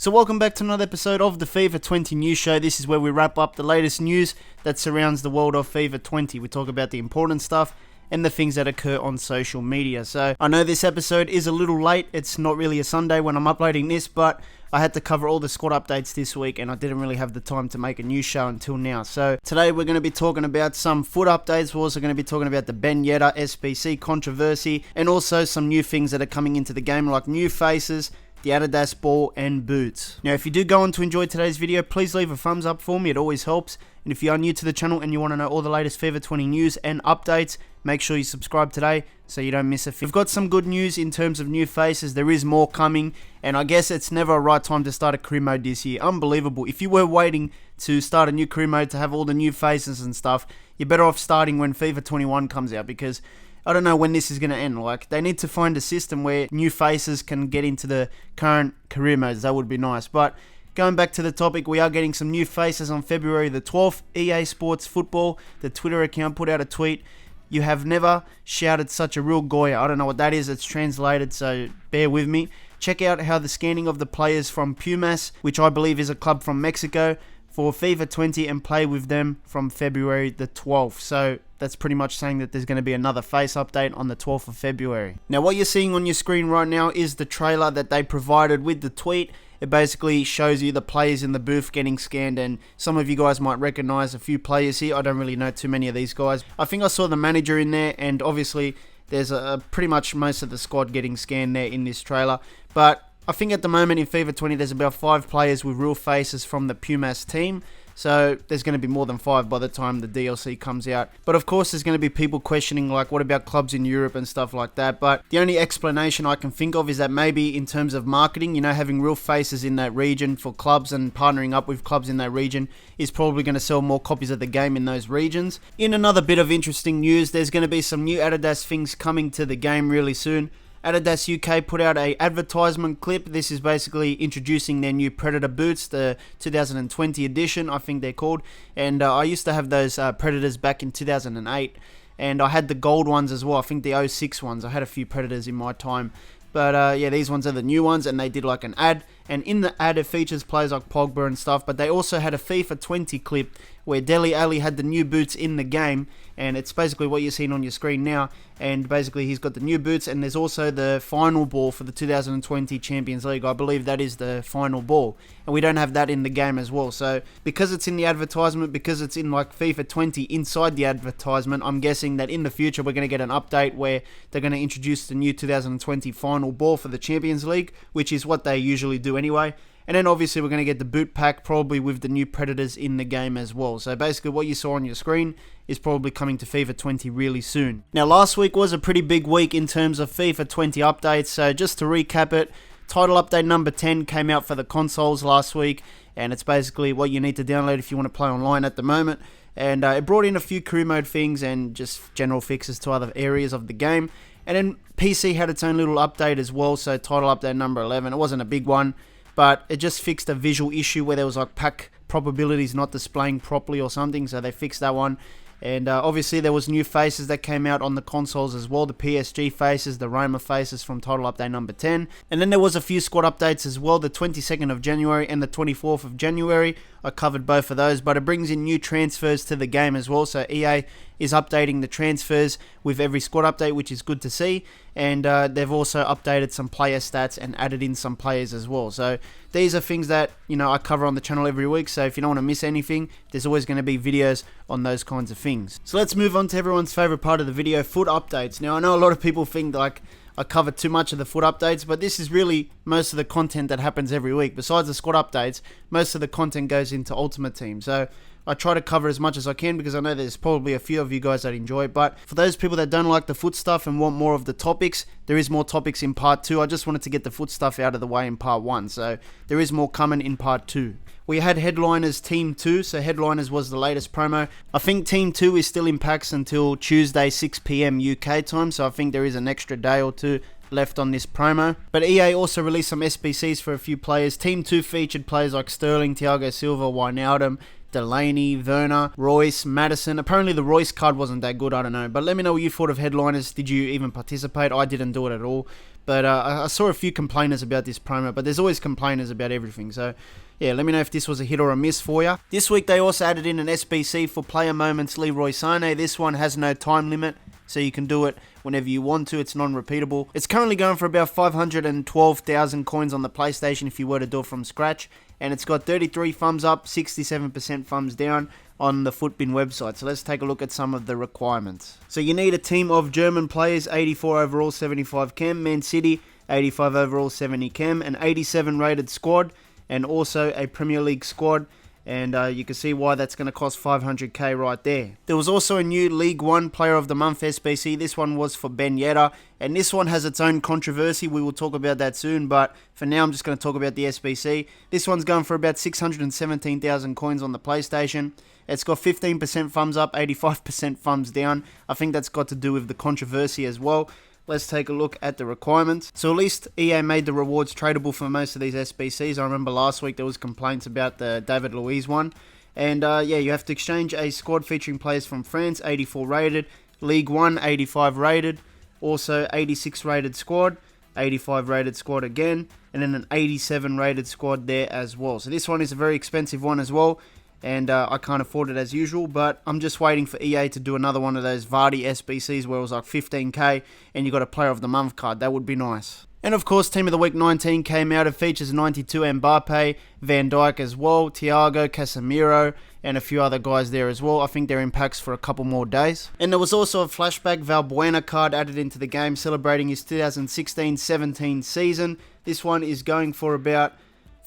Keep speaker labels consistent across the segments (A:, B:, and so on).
A: So welcome back to another episode of the FIFA 20 News Show. This is where we wrap up the latest news that surrounds the world of FIFA 20. We talk about the important stuff and the things that occur on social media. So I know this episode is a little late. It's not really a Sunday when I'm uploading this, but I had to cover all the squad updates this week and I didn't really have the time to make a news show until now. So today we're going to be talking about some foot updates. We're also going to be talking about the Ben Yedder SBC controversy and also some new things that are coming into the game like new faces, the Adidas ball and boots. Now if you do go on to enjoy today's video, please leave a thumbs up for me, it always helps. And if you are new to the channel and you want to know all the latest FIFA 20 news and updates, make sure you subscribe today so you don't miss a thing. We've got some good news in terms of new faces, there is more coming, and I guess it's never a right time to start a career mode this year. Unbelievable. If you were waiting to start a new career mode to have all the new faces and stuff, you're better off starting when FIFA 21 comes out, because I don't know when this is going to end. Like, they need to find a system where new faces can get into the current career modes. That would be nice. But going back to the topic, we are getting some new faces on February the 12th. EA Sports Football, the Twitter account, put out a tweet. You have never shouted such a real Goya. I don't know what that is. It's translated, so bear with me. Check out how the scanning of the players from Pumas, which I believe is a club from Mexico, for FIFA 20 and play with them from February the 12th. So that's pretty much saying that there's going to be another face update on the 12th of February. Now what you're seeing on your screen right now is the trailer that they provided with the tweet. It basically shows you the players in the booth getting scanned, and some of you guys might recognize a few players here. I don't really know too many of these guys. I think I saw the manager in there, and obviously there's pretty much most of the squad getting scanned there in this trailer. But I think at the moment in FIFA 20 there's about 5 players with real faces from the Pumas team. So there's going to be more than 5 by the time the DLC comes out. But of course there's going to be people questioning like, what about clubs in Europe and stuff like that. But the only explanation I can think of is that maybe in terms of marketing, you know, having real faces in that region for clubs and partnering up with clubs in that region is probably going to sell more copies of the game in those regions. In another bit of interesting news, there's going to be some new Adidas things coming to the game really soon. Adidas UK put out a advertisement clip. This is basically introducing their new Predator boots, the 2020 edition, I think they're called. And I used to have those Predators back in 2008. And I had the gold ones as well. I think the 06 ones. I had a few Predators in my time. But yeah, these ones are the new ones, and they did like an ad. And in the ad, it features players like Pogba and stuff. But they also had a FIFA 20 clip where Dele Alli had the new boots in the game. And it's basically what you're seeing on your screen now. And basically, he's got the new boots. And there's also the final ball for the 2020 Champions League. I believe that is the final ball. And we don't have that in the game as well. So because it's in the advertisement, because it's in like FIFA 20 inside the advertisement, I'm guessing that in the future we're going to get an update where they're going to introduce the new 2020 final ball for the Champions League, which is what they usually do anyway. And then obviously we're going to get the boot pack probably with the new Predators in the game as well. So basically what you saw on your screen is probably coming to FIFA 20 really soon. Now last week was a pretty big week in terms of FIFA 20 updates. So just to recap it, title update number 10 came out for the consoles last week. And it's basically what you need to download if you want to play online at the moment. And it brought in a few career mode things and just general fixes to other areas of the game. And then PC had its own little update as well. So title update number 11, it wasn't a big one, but it just fixed a visual issue where there was like pack probabilities not displaying properly or something, so they fixed that one. And obviously there was new faces that came out on the consoles as well, the PSG faces, the Roma faces from title update number 10. And then there was a few squad updates as well, the 22nd of January and the 24th of January. I covered both of those, but it brings in new transfers to the game as well. So EA is updating the transfers with every squad update, which is good to see. And they've also updated some player stats and added in some players as well. So these are things that, you know, I cover on the channel every week. So if you don't want to miss anything, there's always going to be videos on those kinds of things. So let's move on to everyone's favorite part of the video, foot updates. Now I know a lot of people think like I cover too much of the foot updates, but this is really most of the content that happens every week. Besides the squad updates, most of the content goes into Ultimate Team. So I try to cover as much as I can because I know there's probably a few of you guys that enjoy it. But for those people that don't like the foot stuff and want more of the topics, there is more topics in part 2. I just wanted to get the foot stuff out of the way in part 1. So there is more coming in part 2. We had Headliners Team 2, so Headliners was the latest promo. I think Team 2 is still in packs until Tuesday 6 PM UK time, so I think there is an extra day or two left on this promo. But EA also released some SBCs for a few players. Team 2 featured players like Sterling, Thiago Silva, Wijnaldum, Delaney, Werner, Royce, Madison. Apparently the Royce card wasn't that good, I don't know. But let me know what you thought of headliners. Did you even participate? I didn't do it at all. But I saw a few complainers about this promo, but there's always complainers about everything. So yeah, let me know if this was a hit or a miss for you. This week they also added in an SBC for Player Moments Leroy Sané. This one has no time limit, so you can do it whenever you want to. It's non-repeatable. It's currently going for about 512,000 coins on the PlayStation if you were to do it from scratch. And it's got 33 thumbs up, 67% thumbs down on the Footbin website. So let's take a look at some of the requirements. So you need a team of German players, 84 overall, 75 chem. Man City, 85 overall, 70 chem. An 87 rated squad, and also a Premier League squad. And you can see why that's going to cost 500k right there. There was also a new League One Player of the Month SBC. This one was for Ben Yedder, and this one has its own controversy. We will talk about that soon, but for now I'm just going to talk about the SBC. This one's going for about 617,000 coins on the PlayStation. It's got 15% thumbs up, 85% thumbs down. I think that's got to do with the controversy as well. Let's take a look at the requirements. So at least EA made the rewards tradable for most of these SBCs. I remember last week there was complaints about the David Luiz one. And yeah, you have to exchange a squad featuring players from France, 84 rated, League 1, 85 rated, also 86 rated squad, 85 rated squad again, and then an 87 rated squad there as well. So this one is a very expensive one as well. And I can't afford it as usual, but I'm just waiting for EA to do another one of those Vardy SBCs where it was like 15k and you got a Player of the Month card. That would be nice. And of course, Team of the Week 19 came out. It features 92 Mbappe, Van Dijk as well, Thiago, Casemiro, and a few other guys there as well. I think they're in packs for a couple more days. And there was also a flashback Valbuena card added into the game celebrating his 2016-17 season. This one is going for about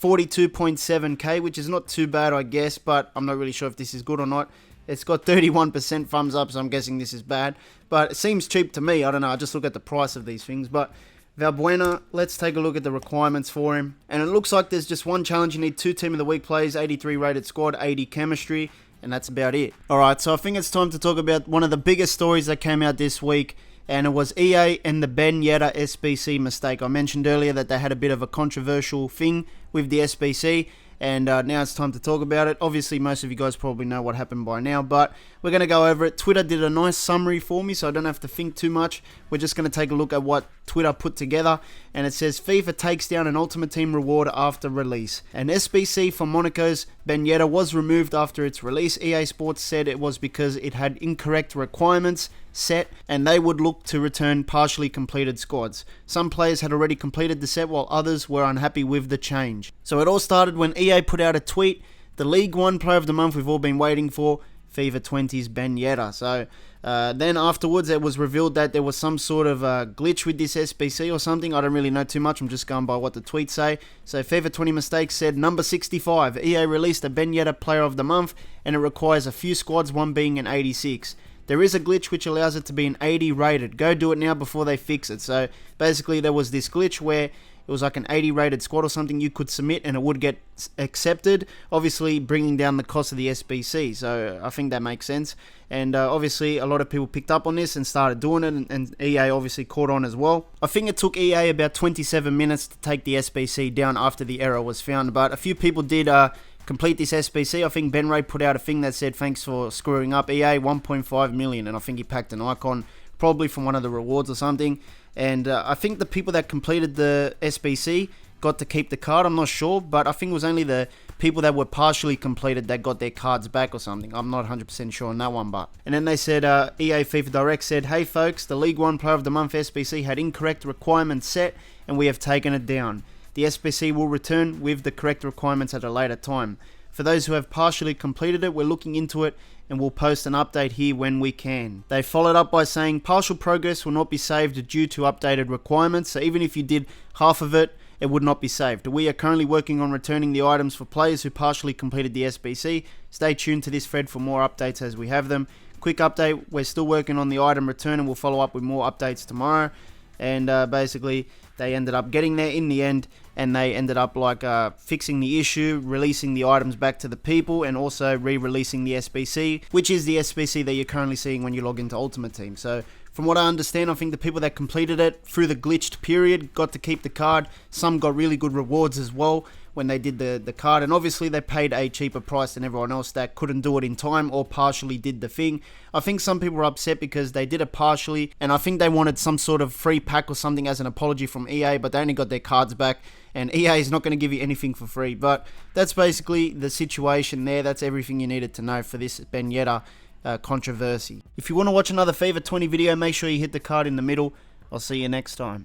A: 42.7k, which is not too bad, I guess, but I'm not really sure if this is good or not. It's got 31% thumbs up, so I'm guessing this is bad. But it seems cheap to me. I don't know. I just look at the price of these things. But Valbuena, let's take a look at the requirements for him. And it looks like there's just one challenge. You need 2 Team of the Week players, 83 rated squad, 80 chemistry, and that's about it. Alright, so I think it's time to talk about one of the biggest stories that came out this week. And it was EA and the Ben Yedder SBC mistake. I mentioned earlier that they had a bit of a controversial thing with the SBC, and now it's time to talk about it. Obviously, most of you guys probably know what happened by now, but we're going to go over it. Twitter did a nice summary for me, so I don't have to think too much. We're just going to take a look at what Twitter put together, and it says, FIFA takes down an Ultimate Team reward after release. An SBC for Monaco's Ben Yedder was removed after its release. EA Sports said it was because it had incorrect requirements set, and they would look to return partially completed squads. Some players had already completed the set while others were unhappy with the change. So it all started when EA put out a tweet, the League One Player of the Month we've all been waiting for, FIFA 20's Ben Yedder. So then afterwards it was revealed that there was some sort of glitch with this SBC or something. I don't really know too much, I'm just going by what the tweets say. So FIFA 20 Mistakes said, number 65, EA released a Ben Yedder Player of the Month and it requires a few squads, one being an 86. There is a glitch which allows it to be an 80 rated. Go do it now before they fix it. So basically there was this glitch where it was like an 80 rated squad or something you could submit and it would get accepted, obviously bringing down the cost of the SBC. So I think that makes sense. And obviously a lot of people picked up on this and started doing it, and EA obviously caught on as well. I think it took EA about 27 minutes to take the SBC down after the error was found, but a few people did complete this SBC. I think Ben Ray put out a thing that said, thanks for screwing up EA, 1.5 million, and I think he packed an icon, probably from one of the rewards or something. And I think the people that completed the SBC got to keep the card. I'm not sure, but I think it was only the people that were partially completed that got their cards back or something. I'm not 100% sure on that one, but. And then they said, EA FIFA Direct said, hey folks, the League One Player of the Month SBC had incorrect requirements set, and we have taken it down. The SBC will return with the correct requirements at a later time. For those who have partially completed it, we're looking into it and we'll post an update here when we can. They followed up by saying partial progress will not be saved due to updated requirements. So even if you did half of it, it would not be saved. We are currently working on returning the items for players who partially completed the SBC. Stay tuned to this thread for more updates as we have them. Quick update, we're still working on the item return and we'll follow up with more updates tomorrow. And basically they ended up getting there in the end, and they ended up like fixing the issue, releasing the items back to the people, and also re-releasing the SBC, which is the SBC that you're currently seeing when you log into Ultimate Team. So From what I understand, I think the people that completed it through the glitched period got to keep the card. Some got really good rewards as well when they did the card, and obviously they paid a cheaper price than everyone else that couldn't do it in time or partially did the thing. I think some people were upset because they did it partially, and I think they wanted some sort of free pack or something as an apology from EA, but they only got their cards back, and EA is not going to give you anything for free. But that's basically the situation there. That's everything you needed to know for this Ben Yedder controversy. If you want to watch another FIFA 20 video, make sure you hit the card in the middle. I'll see you next time.